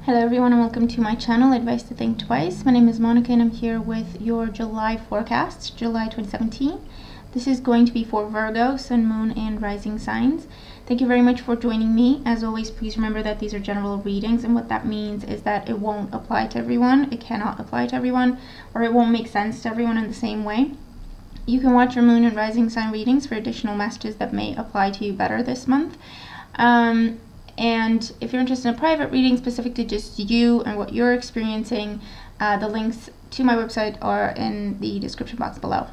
Hello everyone and welcome to my channel, Advice to Think Twice. My name is Monica and I'm here with your July forecast, July 2017. This is going to be for Virgo, Sun, Moon, and Rising signs. Thank you very much for joining me. As always, please remember that these are general readings, and what that means is that it won't apply to everyone. It cannot apply to everyone, or it won't make sense to everyone in the same way. You can watch your Moon and Rising sign readings for additional messages that may apply to you better this month. And if you're interested in a private reading specific to just you and what you're experiencing, the links to my website are in the description box below.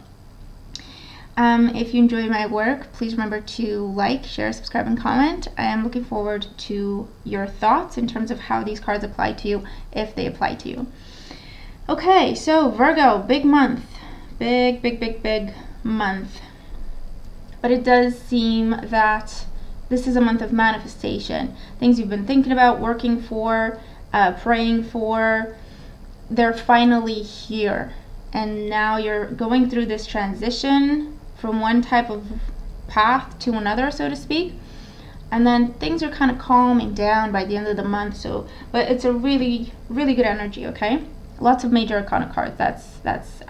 If you enjoy my work, please remember to like, share, subscribe, and comment. I am looking forward to your thoughts in terms of how these cards apply to you, if they apply to you. Okay, so Virgo, big month. Big month. But it does seem that this is a month of manifestation. Things you've been thinking about, working for, praying for, they're finally here. And now you're going through this transition from one type of path to another, so to speak. And then things are kind of calming down by the end of the month. But it's a really good energy, okay? Lots of major arcana cards. That's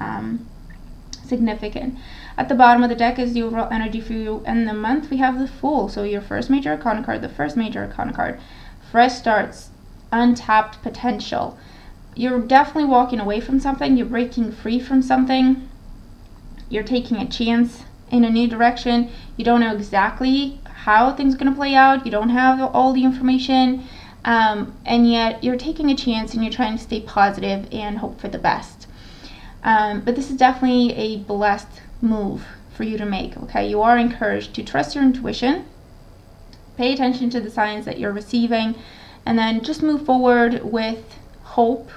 significant. At the bottom of the deck is the overall energy for you in the month. We have the Fool, so your first major arcana card, the first major arcana card. Fresh starts, untapped potential. You're definitely walking away from something. You're breaking free from something. You're taking a chance in a new direction. You don't know exactly how things are going to play out. You don't have all the information, and yet you're taking a chance and you're trying to stay positive and hope for the best. But this is definitely a blessed move for you to make, okay? You are encouraged to trust your intuition, pay attention to the signs that you're receiving, and then just move forward with hope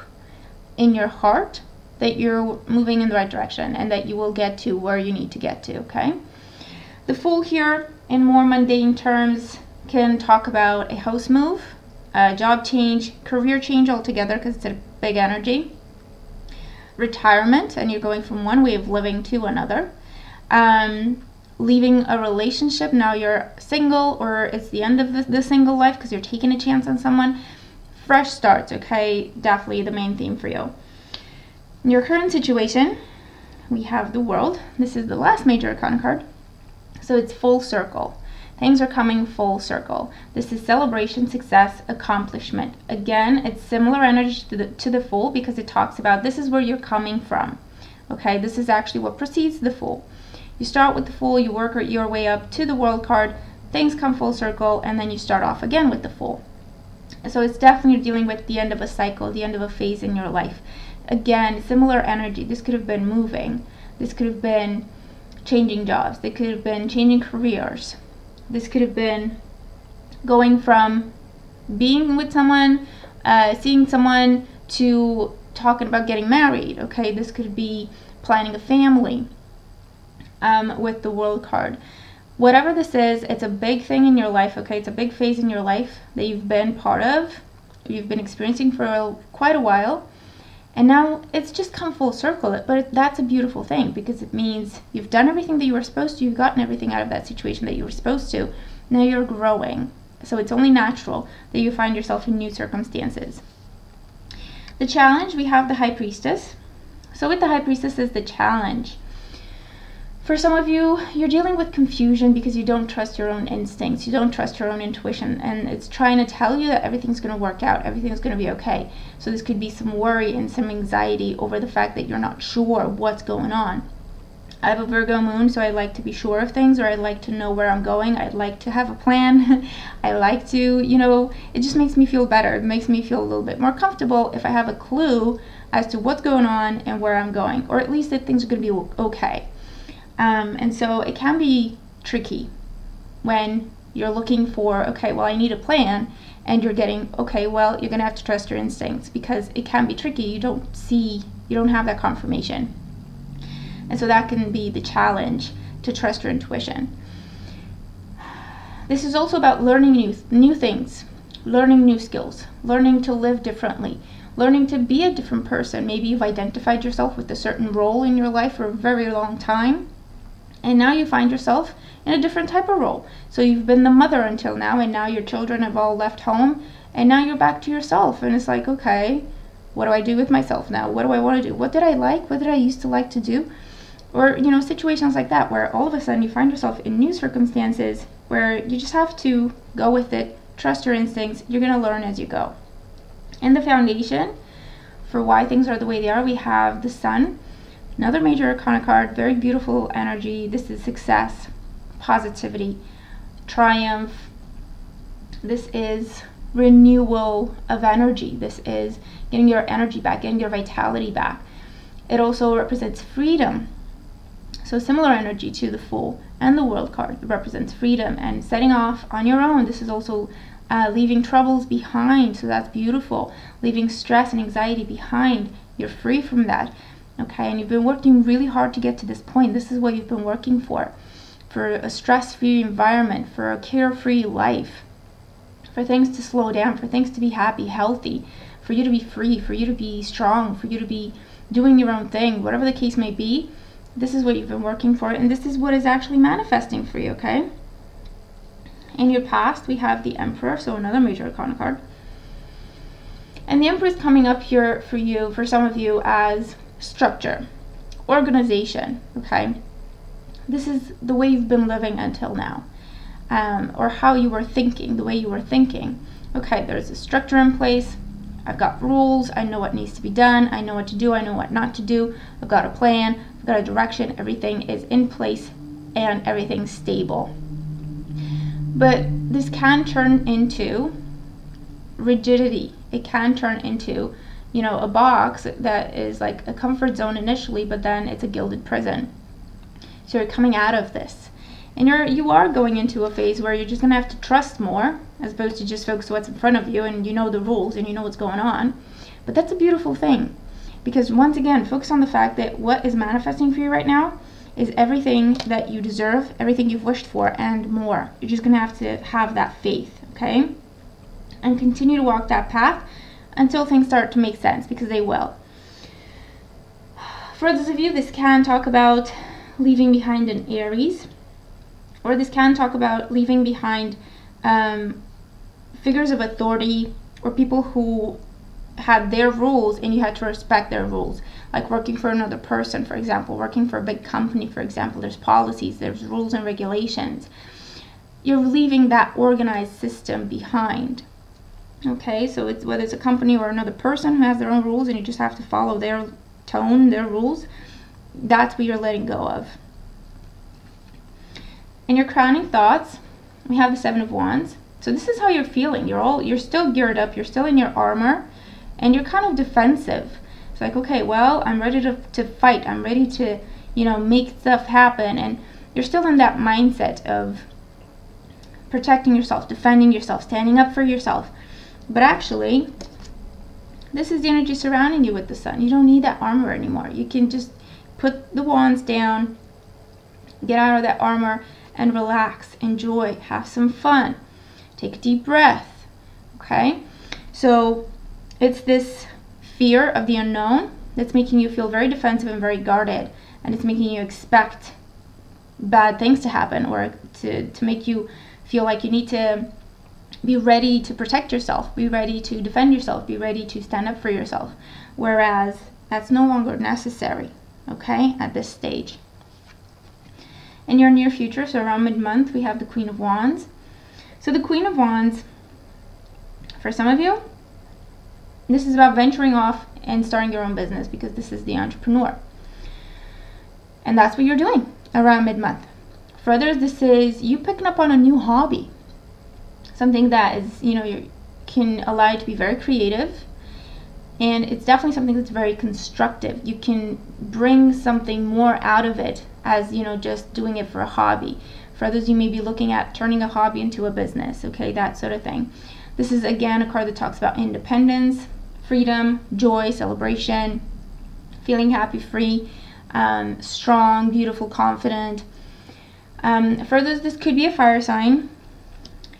in your heart that you're moving in the right direction and that you will get to where you need to get to, okay? The Fool here, in more mundane terms, can talk about a house move, a job change, career change altogether, because it's a big energy. Retirement, and you're going from one way of living to another. Leaving a relationship, now you're single, or it's the end of the single life because you're taking a chance on someone. Fresh starts, okay? Definitely the main theme for you. In your current situation, we have the World. This is the last major arcana card, so it's full circle. Things are coming full circle. This is celebration, success, accomplishment. Again, it's similar energy to the Fool because it talks about this is where you're coming from. Okay, this is actually what precedes the Fool. You start with the Fool, you work your way up to the World card, things come full circle, and then you start off again with the Fool. So it's definitely dealing with the end of a cycle, the end of a phase in your life. Again, similar energy. This could have been moving. This could have been changing jobs. They could have been changing careers. This could have been going from being with someone, seeing someone, to talking about getting married, okay? This could be planning a family with the World card. Whatever this is, it's a big thing in your life, okay? It's a big phase in your life that you've been part of, you've been experiencing for quite a while, and now it's just come full circle. But that's a beautiful thing because it means you've done everything that you were supposed to. You've gotten everything out of that situation that you were supposed to. Now you're growing. So it's only natural that you find yourself in new circumstances. The challenge, we have the High Priestess. So with the High Priestess is the challenge. For some of you, you're dealing with confusion because you don't trust your own instincts. You don't trust your own intuition. And it's trying to tell you that everything's going to work out. Everything's going to be okay. So this could be some worry and some anxiety over the fact that you're not sure what's going on. I have a Virgo moon, so I like to be sure of things, or I like to know where I'm going. I'd like to have a plan. I like to, it just makes me feel better. It makes me feel a little bit more comfortable if I have a clue as to what's going on and where I'm going, or at least that things are going to be okay. And so it can be tricky when you're looking for, okay, well, I need a plan, and you're getting, okay, well, you're going to have to trust your instincts because it can be tricky. You don't have that confirmation. And so that can be the challenge, to trust your intuition. This is also about learning new things, learning new skills, learning to live differently, learning to be a different person. Maybe you've identified yourself with a certain role in your life for a very long time, and now you find yourself in a different type of role. So you've been the mother until now, and now your children have all left home, And now you're back to yourself, and it's like, okay, what do I do with myself now? What do I want to do? What did I like? What did I used to like to do? Or, you know, situations like that where all of a sudden you find yourself in new circumstances where you just have to go with it, trust your instincts. You're going to learn as you go. And the foundation for why things are the way they are, we have the Sun, another major arcana card, very beautiful energy. This is success, positivity, triumph. This is renewal of energy. This is getting your energy back, getting your vitality back. It also represents freedom. So similar energy to the Fool and the World card. It represents freedom and setting off on your own. This is also leaving troubles behind. So that's beautiful. Leaving stress and anxiety behind. You're free from that. Okay, and you've been working really hard to get to this point. This is what you've been working for a stress-free environment, for a carefree life, for things to slow down, for things to be happy, healthy, for you to be free, for you to be strong, for you to be doing your own thing, whatever the case may be. This is what you've been working for, and this is what is actually manifesting for you, okay? In your past, we have the Emperor, so another major arcana card. And the Emperor is coming up here for you, for some of you, as structure, organization, okay? This is the way you've been living until now, or how you were thinking, the way you were thinking. Okay, there's a structure in place. I've got rules. I know what needs to be done. I know what to do. I know what not to do. I've got a plan. I've got a direction. Everything is in place and everything's stable. But this can turn into rigidity. It can turn into, you know, a box that is like a comfort zone initially, but then it's a gilded prison. So you're coming out of this. And you are going into a phase where you're just going to have to trust more, as opposed to just focus on what's in front of you, and you know the rules and you know what's going on. But that's a beautiful thing, because once again, focus on the fact that what is manifesting for you right now is everything that you deserve, everything you've wished for, and more. You're just going to have that faith, okay? And continue to walk that path until things start to make sense, because they will. For those of you, this can talk about leaving behind an Aries, or this can talk about leaving behind figures of authority, or people who had their rules and you had to respect their rules, like working for another person, for example, working for a big company, for example. There's policies, there's rules and regulations. You're leaving that organized system behind. Okay, so it's whether it's a company or another person who has their own rules and you just have to follow their tone, their rules, that's what you're letting go of. In your crowning thoughts, we have the Seven of Wands. So this is how you're feeling. You're still geared up, you're still in your armor, and you're kind of defensive. It's like, okay, well, I'm ready to fight. I'm ready to, you know, make stuff happen. And you're still in that mindset of protecting yourself, defending yourself, standing up for yourself. But actually, this is the energy surrounding you with the Sun. You don't need that armor anymore. You can just put the wands down, get out of that armor, and relax, enjoy, have some fun, take a deep breath, okay? So it's this fear of the unknown that's making you feel very defensive and very guarded, and it's making you expect bad things to happen, or to make you feel like you need to be ready to protect yourself, be ready to defend yourself, be ready to stand up for yourself, whereas that's no longer necessary, okay, at this stage. In your near future, so around mid-month, we have the Queen of Wands. So the Queen of Wands, for some of you, this is about venturing off and starting your own business, because this is the entrepreneur. And that's what you're doing around mid-month. For others, this is you picking up on a new hobby. Something that is, you know, can allow you to be very creative. And it's definitely something that's very constructive. You can bring something more out of it as, you know, just doing it for a hobby. For others, you may be looking at turning a hobby into a business, okay, that sort of thing. This is, again, a card that talks about independence, freedom, joy, celebration, feeling happy, free, strong, beautiful, confident. For others, this could be a fire sign.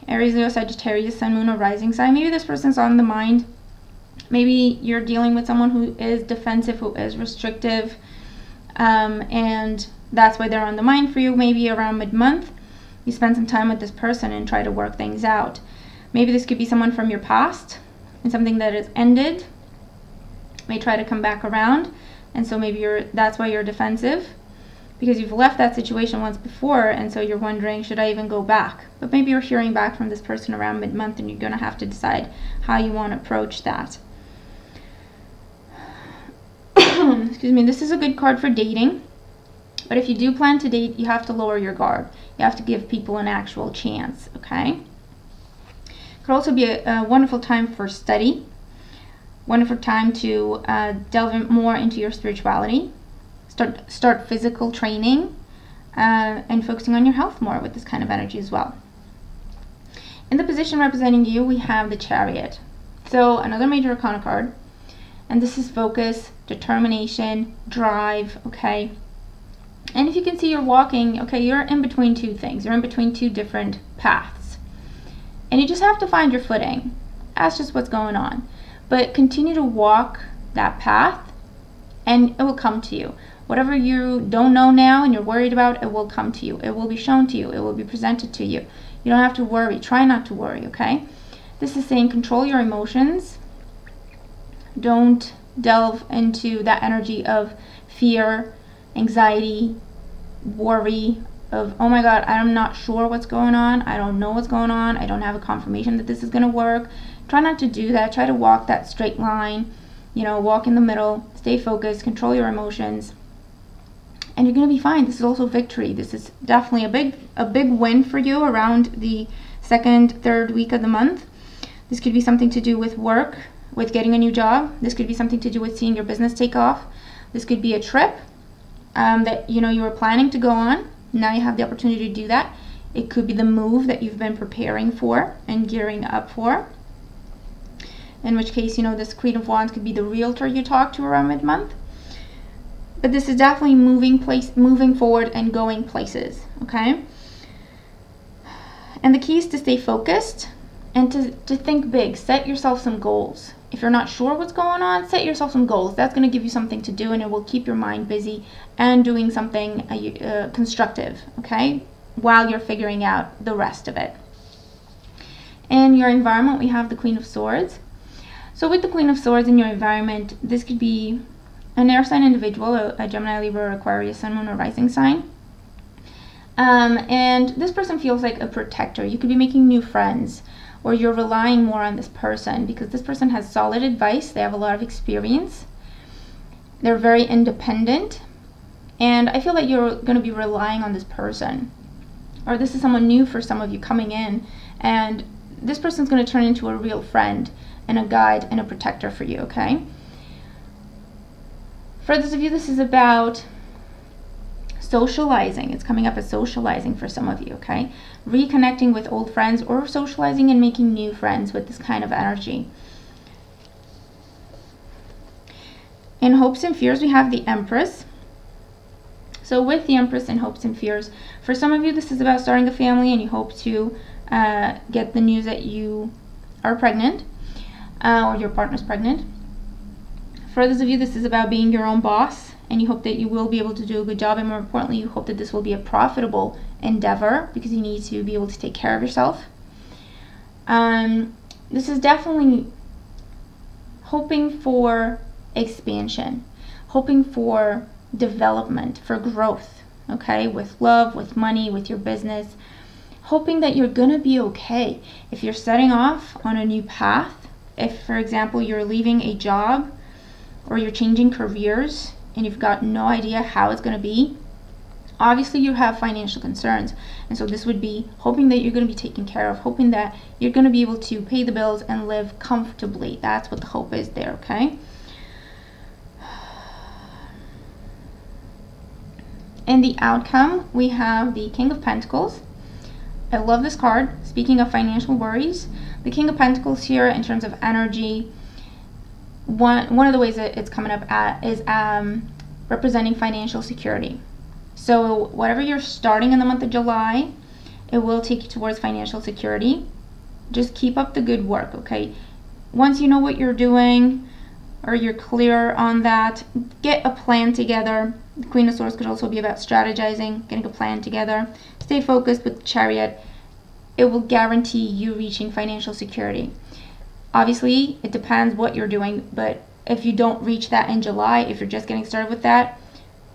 Aries, Leo, Sagittarius, Sun, Moon, or Rising sign. Maybe this person's on the mind. Maybe you're dealing with someone who is defensive, who is restrictive, and that's why they're on the mind for you. Maybe around mid-month, you spend some time with this person and try to work things out. Maybe this could be someone from your past and something that has ended may try to come back around, and so maybe that's why you're defensive, because you've left that situation once before, and so you're wondering, should I even go back? But maybe you're hearing back from this person around mid-month, and you're going to have to decide how you want to approach that. Excuse me. This is a good card for dating, but if you do plan to date, you have to lower your guard. You have to give people an actual chance, okay? Could also be a wonderful time for study, wonderful time to delve more into your spirituality, start physical training, and focusing on your health more with this kind of energy as well. In the position representing you, we have the Chariot. So another major arcana card, and this is focus, determination, drive, okay? And if you can see, you're walking, okay, you're in between two things. You're in between two different paths. And you just have to find your footing. That's just what's going on. But continue to walk that path, and it will come to you. Whatever you don't know now and you're worried about, it will come to you. It will be shown to you. It will be presented to you. You don't have to worry. Try not to worry, okay? This is saying control your emotions. Don't delve into that energy of fear, anxiety, worry, of, oh my God, I'm not sure what's going on. I don't know what's going on. I don't have a confirmation that this is going to work. Try not to do that. Try to walk that straight line, you know, walk in the middle, stay focused, control your emotions, and you're going to be fine. This is also victory. This is definitely a big win for you around the second, third week of the month. This could be something to do with work, with getting a new job. This could be something to do with seeing your business take off. This could be a trip that you were planning to go on. Now you have the opportunity to do that. It could be the move that you've been preparing for and gearing up for. In which case, this Queen of Wands could be the realtor you talk to around mid-month. But this is definitely moving forward and going places, okay? And the key is to stay focused and to think big. Set yourself some goals. If you're not sure what's going on, set yourself some goals. That's going to give you something to do, and it will keep your mind busy and doing something constructive, okay, while you're figuring out the rest of it. In your environment, we have the Queen of Swords. So with the Queen of Swords in your environment, this could be an air sign individual, a Gemini, Libra, Aquarius, Sun, Moon, or Rising sign. And this person feels like a protector. You could be making new friends, or you're relying more on this person because this person has solid advice. They have a lot of experience. They're very independent. And I feel like you're going to be relying on this person. Or this is someone new for some of you coming in. And this person's going to turn into a real friend and a guide and a protector for you, okay? For those of you, this is about socializing. It's coming up as socializing for some of you, okay? Reconnecting with old friends or socializing and making new friends with this kind of energy. In hopes and fears, we have the Empress. So with the Empress in hopes and fears, for some of you, this is about starting a family and you hope to get the news that you are pregnant or your partner's pregnant. For those of you, this is about being your own boss, and you hope that you will be able to do a good job, and more importantly, you hope that this will be a profitable endeavor because you need to be able to take care of yourself. This is definitely hoping for expansion, hoping for development, for growth, okay, with love, with money, with your business, hoping that you're gonna be okay. If you're setting off on a new path, if, for example, you're leaving a job or you're changing careers and you've got no idea how it's going to be, obviously you have financial concerns. And so this would be hoping that you're going to be taken care of, hoping that you're going to be able to pay the bills and live comfortably. That's what the hope is there, okay? In the outcome, we have the King of Pentacles. I love this card. Speaking of financial worries, the King of Pentacles here in terms of energy, one of the ways that it's coming up at is representing financial security. So whatever you're starting in the month of July, it will take you towards financial security. Just keep up the good work, okay? Once you know what you're doing or you're clear on that, get a plan together. The Queen of Swords could also be about strategizing, getting a plan together. Stay focused with the Chariot. it will guarantee you reaching financial security. Obviously, it depends what you're doing, but if you don't reach that in July, if you're just getting started with that,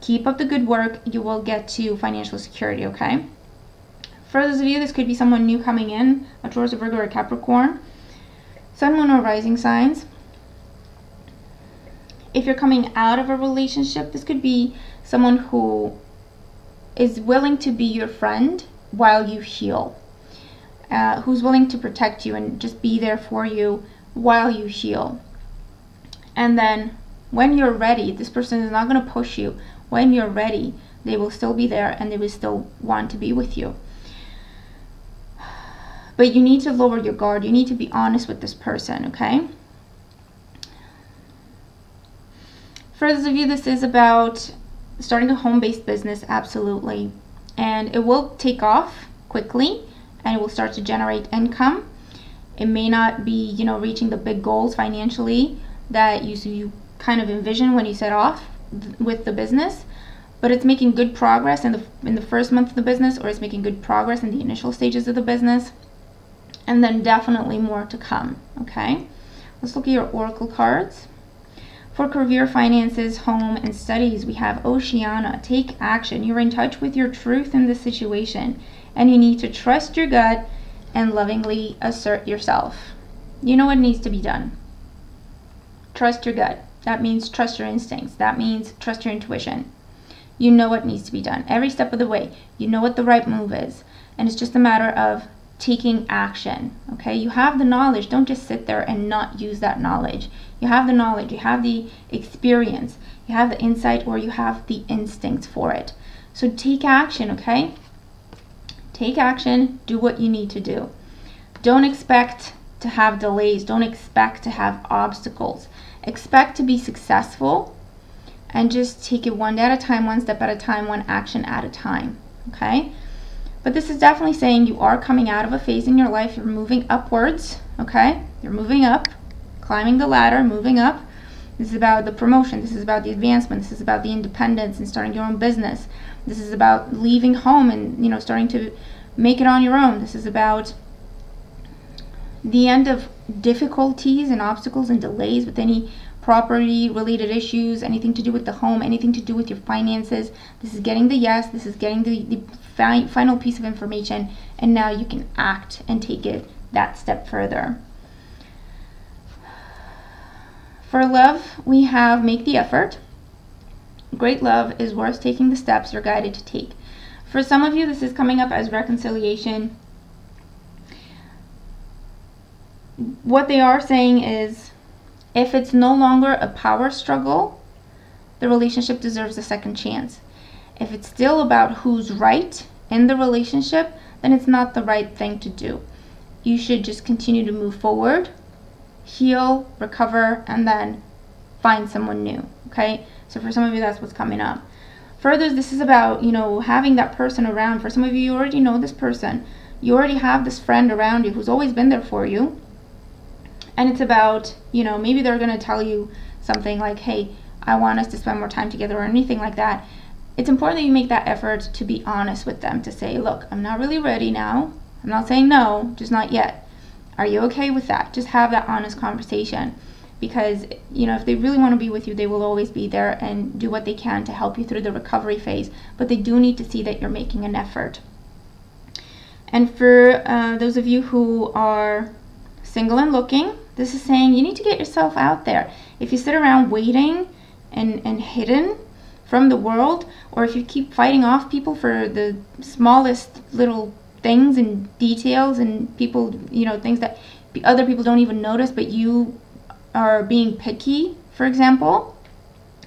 keep up the good work. You will get to financial security, okay? For those of you, this could be someone new coming in, a Taurus, a Virgo, or a Capricorn. Sun, Moon, or Rising signs. If you're coming out of a relationship, this could be someone who is willing to be your friend while you heal. Who's willing to protect you and just be there for you while you heal. And then when you're ready, this person is not going to push you. When you're ready, they will still be there and they will still want to be with you. But you need to lower your guard. You need to be honest with this person, okay? For those of you, this is about starting a home-based business, absolutely. And it will take off quickly and it will start to generate income. It may not be, you know, reaching the big goals financially that you kind of envision when you set off with the business, but it's making good progress in the first month of the business, or it's making good progress in the initial stages of the business. And then definitely more to come, okay? Let's look at your oracle cards. For career, finances, home, and studies, we have Oceana. Take action. You're in touch with your truth in this situation, and you need to trust your gut and lovingly assert yourself. You know what needs to be done. Trust your gut. That means trust your instincts. That means trust your intuition. You know what needs to be done every step of the way. You know what the right move is, and it's just a matter of taking action, okay? You have the knowledge. Don't just sit there and not use that knowledge. You have the knowledge, you have the experience, you have the insight, or you have the instincts for it. So take action, okay? Take action, do what you need to do. Don't expect to have delays. Don't expect to have obstacles. Expect to be successful and just take it one day at a time, one step at a time, one action at a time, okay? But this is definitely saying you are coming out of a phase in your life. You're moving upwards, okay? You're moving up, climbing the ladder, moving up. This is about the promotion. This is about the advancement. This is about the independence and starting your own business. This is about leaving home and, you know, starting to make it on your own. This is about the end of difficulties and obstacles and delays with any property related issues, anything to do with the home, anything to do with your finances. This is getting the yes. This is getting the final piece of information, and now you can act and take it that step further. For love, we have make the effort. Great love is worth taking the steps you're guided to take. For some of you, this is coming up as reconciliation. What they are saying is, if it's no longer a power struggle, the relationship deserves a second chance. If it's still about who's right in the relationship, then it's not the right thing to do. You should just continue to move forward, heal, recover, and then find someone new, okay? So for some of you, that's what's coming up. For others, this is about, you know, having that person around. For some of you, you already know this person. You already have this friend around you who's always been there for you. And it's about, you know, maybe they're going to tell you something like, hey, I want us to spend more time together, or anything like that. It's important that you make that effort to be honest with them, to say, look, I'm not really ready now. I'm not saying no, just not yet. Are you okay with that? Just have that honest conversation. Because, you know, if they really want to be with you, they will always be there and do what they can to help you through the recovery phase. But they do need to see that you're making an effort. And for those of you who are single and looking, this is saying you need to get yourself out there. If you sit around waiting and hidden from the world, or if you keep fighting off people for the smallest little things and details and people, you know, things that other people don't even notice, but you are being picky, for example,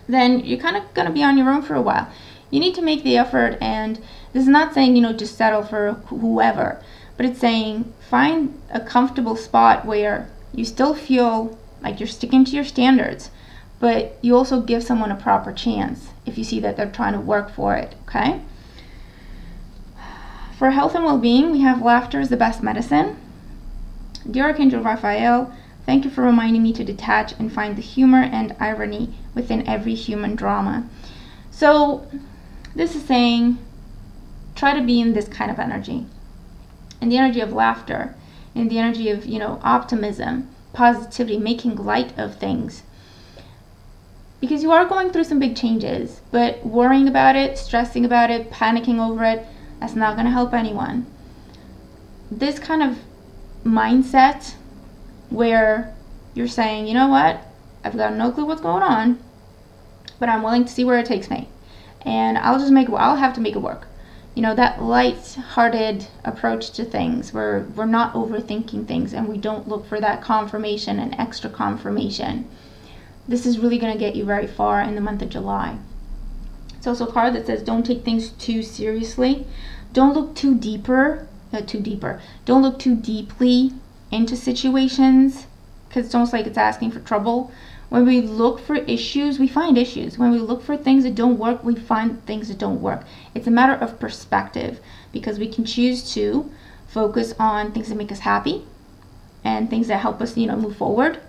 then you're kind of going to be on your own for a while. You need to make the effort, and this is not saying, you know, just settle for whoever, but it's saying find a comfortable spot where you still feel like you're sticking to your standards, but you also give someone a proper chance if you see that they're trying to work for it, okay? For health and well-being, we have laughter is the best medicine. Dear Archangel Raphael, thank you for reminding me to detach and find the humor and irony within every human drama. So this is saying, try to be in this kind of energy. and the energy of laughter, and the energy of, you know, optimism, positivity, making light of things. Because you are going through some big changes, but worrying about it, stressing about it, panicking over it, that's not going to help anyone. This kind of mindset where you're saying, you know what, I've got no clue what's going on, but I'm willing to see where it takes me, and I'll have to make it work. You know, that light-hearted approach to things where we're not overthinking things and we don't look for that confirmation and extra confirmation. This is really going to get you very far in the month of July. It's also a card that says don't take things too seriously. Don't look too Don't look too deeply into situations, because it's almost like it's asking for trouble. When we look for issues, we find issues. When we look for things that don't work, we find things that don't work. It's a matter of perspective, because we can choose to focus on things that make us happy and things that help us, you know, move forward.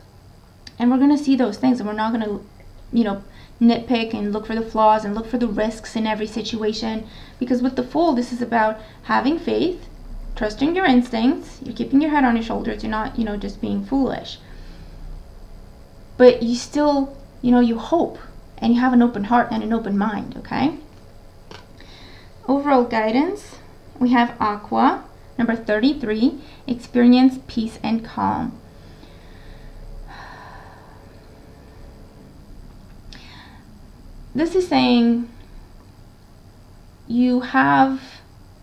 And we're going to see those things, and we're not going to, you know, nitpick and look for the flaws and look for the risks in every situation. Because with the Fool, this is about having faith, trusting your instincts, you're keeping your head on your shoulders, you're not, you know, just being foolish. But you still, you know, you hope, and you have an open heart and an open mind, okay? Overall guidance, we have Aqua, number 33, experience peace and calm. This is saying you have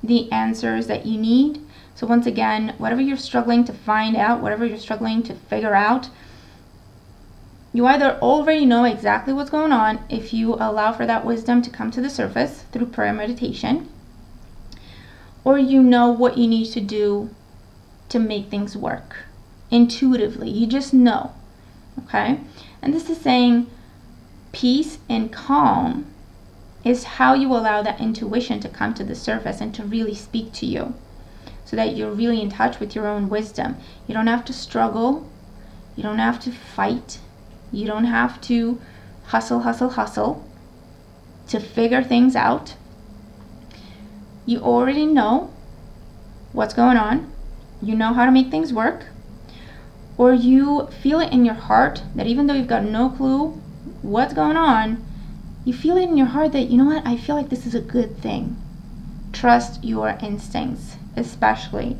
the answers that you need. So once again, whatever you're struggling to find out, whatever you're struggling to figure out, you either already know exactly what's going on if you allow for that wisdom to come to the surface through prayer meditation, or you know what you need to do to make things work intuitively. You just know, okay? And this is saying peace and calm is how you allow that intuition to come to the surface and to really speak to you, so that you're really in touch with your own wisdom. You don't have to struggle. You don't have to fight. You don't have to hustle to figure things out. You already know what's going on. You know how to make things work. Or you feel it in your heart that even though you've got no clue what's going on, you feel it in your heart that, you know what, I feel like this is a good thing. Trust your instincts, especially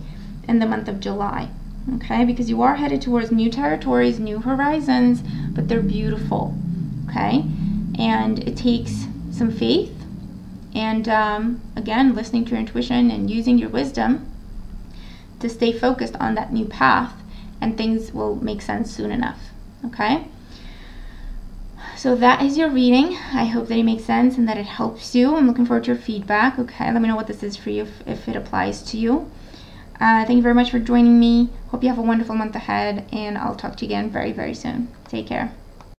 in the month of July. Okay, because you are headed towards new territories, new horizons, but they're beautiful. Okay, and it takes some faith and again, listening to your intuition and using your wisdom to stay focused on that new path, and things will make sense soon enough. Okay, so that is your reading. I hope that it makes sense and that it helps you. I'm looking forward to your feedback. Okay, let me know what this is for you, if it applies to you. Thank you very much for joining me. Hope you have a wonderful month ahead, and I'll talk to you again very, very soon. Take care.